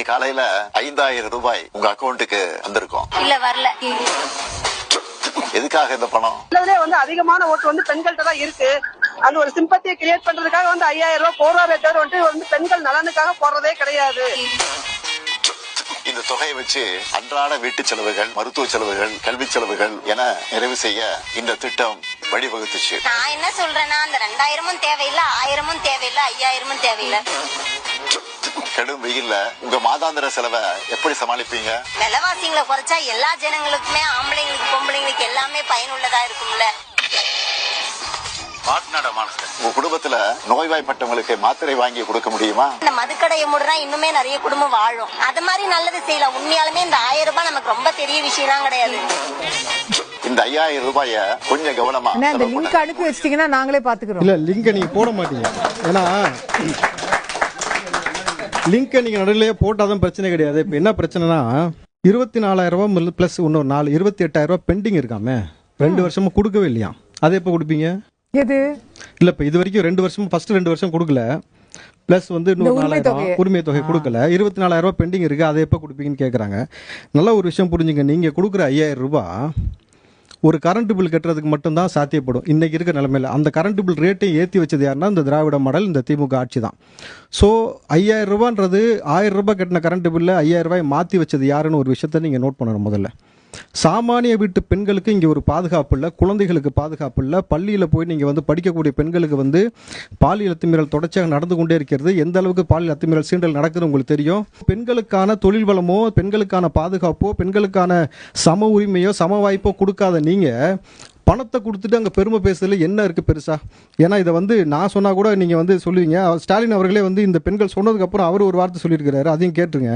காலையில 5000 ரூபாய் உங்க அக்கௌண்ட்டுக்கு வந்திருக்கும். இல்ல வரல. எதுக்காக இந்த பணம்? அதிகமான ஓட்டு பெண்கள்கிட்ட தான் இருக்கு. அந்த ஒரு சிம்பத்தியை கிரியேட் பண்றதுக்காக 5000 ரூபாய் போடுறாரே தவிர பெண்கள் நலனுக்காக போடுறதே கிடையாது. இந்த தொகையை வச்சு அன்றாட வீட்டு செலவுகள், மருத்துவ செலவுகள், கல்வி செலவுகள் என நிறைவு செய்ய இந்த திட்டம் வழிவகுத்துச்சு. நான் என்ன சொல்றேன்னா, அந்த 2000 தேவையில்லை, 1000 தேவையில்லை, 5000 தேவையில்லை. கடும் வெயில்ல உங்க மாதாந்திர செலவை எப்படி சமாளிப்பீங்க? விலைவாசிகளை குறைச்சா எல்லா ஜனங்களுக்குமே, ஆம்பளைங்களுக்கு பொம்பளைங்களுக்கு எல்லாமே பயனுள்ளதா இருக்கும்ல. உங்க குடும்பத்துல நோய்வாய்ப்பட்டவங்களுக்கு மாத்திரை வாங்கி கொடுக்க முடியுமா? இந்த மதுக்கடையை மூடுனா இன்னுமே நிறைய குடும்பம் வாழும். அது மாதிரி நல்லது செய்யலாம். உண்மையாலுமே இந்த 1000 ரூபாய் நமக்கு ரொம்ப பெரிய விஷயம் கிடையாது. இந்த 5000 ரூபாய கொஞ்சம் கவனமா இந்த லிங்க் அனுப்பி வச்சிட்டீங்கன்னா நாங்களே பாத்துக்கிறோம். இல்ல லிங்க் நீங்க போட மாட்டீங்க. ஏன்னா லிங்க் நீங்க நடுவுலயே போட்டாதான் பிரச்சனை கிடையாது. இப்ப என்ன பிரச்சனைனா 24000 ரூபாய் பிளஸ் இன்னொரு 28,000 ரூபாய் பெண்டிங் இருக்காமே, 2 வருஷமா கொடுக்கவே இல்லையா? அதை எப்ப கொடுப்பீங்க? எது இல்ல இப்ப இது வரைக்கும் 2 வருஷம் ஃபர்ஸ்ட் 2 வருஷம் கொடுக்கல, பிளஸ் இன்னொரு 4000 உரிமை தொகை கொடுக்கல, 24,000 ரூபாய் பெண்டிங் இருக்கு. அதை எப்ப கொடுப்பீங்கன்னு கேக்குறாங்க. நல்ல ஒரு விஷயம் புரிஞ்சுங்க, நீங்க கொடுக்குற 5000 ரூபாய் ஒரு கரண்ட் பில் கட்டுறதுக்கு மட்டும்தான் சாத்தியப்படும் இன்னைக்கு இருக்க நிலைமையில. அந்த கரண்ட் பில் ரேட்டையும் ஏற்றி வச்சது யாருன்னா இந்த திராவிட மாடல், இந்த திமுக ஆட்சி தான். ஸோ 5000 ரூபான்றது 1000 ரூபாய் கட்டின கரண்ட் பில்ல 5000 ரூபாய் மாற்றி வச்சது யாருன்னு ஒரு விஷயத்த நீங்கள் நோட் பண்ணணும். முதல்ல சாமானிய வீட்டு பெண்களுக்கு இங்கே ஒரு பாதுகாப்பு இல்லை, குழந்தைகளுக்கு பாதுகாப்பு இல்லை. பள்ளியில் போய் நீங்கள் படிக்கக்கூடிய பெண்களுக்கு பாலியல் அத்துமீறல் தொடர்ச்சியாக நடந்து கொண்டே இருக்கிறது. எந்த அளவுக்கு பாலியல் அத்துமீறல் சீண்டல் நடக்குது உங்களுக்கு தெரியும். பெண்களுக்கான தொழில் வளமோ, பெண்களுக்கான பாதுகாப்போ, பெண்களுக்கான சம உரிமையோ, சம வாய்ப்போ கொடுக்காத நீங்கள் பணத்தை கொடுத்துட்டு அங்கே பெருமை பேசுறதுல என்ன இருக்குது பெருசா? ஏன்னா இதை நான் சொன்னால் கூட நீங்கள் சொல்லுவீங்க. ஸ்டாலின் அவர்களே இந்த பெண்கள் சொன்னதுக்கப்புறம் அவர் ஒரு வார்த்தை சொல்லியிருக்கிறாரு, அதையும் கேட்டுருங்க.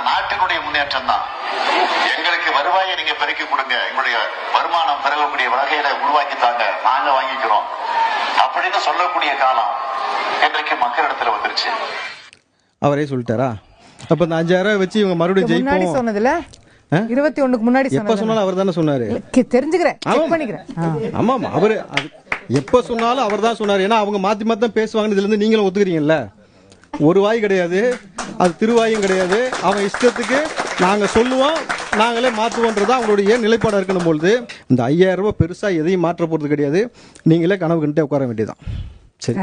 நாட்டினுடைய முன்னேற்றம் தான். எங்களுக்கு வருவாயை நீங்க பெருக்கி கொடுங்க, எங்களுடைய வருமானம் பெருகக்கூடிய வகையில உருவாக்கி தாங்க, நாங்க வாங்கிக்கிறோம் அப்படின்னு சொல்லக்கூடிய காலம் இன்றைக்கு மக்களிடத்துல வந்துருச்சு. அவரே சொல்லிட்டாரா? அப்ப இந்த 5000 ரூபாய் வச்சு இவங்க மறுபடியும் ஜெயிப்போம் சொன்னதுல 21க்கு முன்னாடி எப்ப சொன்னாலும் அவர் தானே சொன்னாரு. தெரிஞ்சுக்கிறேன், செக் பண்ணிக்கிறேன். ஆமா அவரு எப்ப சொன்னாலும் அவர் தான் சொன்னாரு. ஏன்னா அவங்க மாத்தி மாத்தி தான் பேசுவாங்கன்னு இதுல இருந்து நீங்களும் ஒத்துக்கிறீங்கல்ல. ஒரு வாய் கிடையாது, அது திருவாயும் கிடையாது. அவன் இஷ்டத்துக்கு நாங்க சொல்லுவோம், நாங்களே மாற்றுவோன்றது அவங்களுடைய நிலைப்பாடாக இருக்கணும். பொழுது இந்த 5000 ரூபாய் பெருசா எதையும் மாற்ற போறது கிடையாது. நீங்களே கனவு கண்டே உட்கார வேண்டியதான். சரி.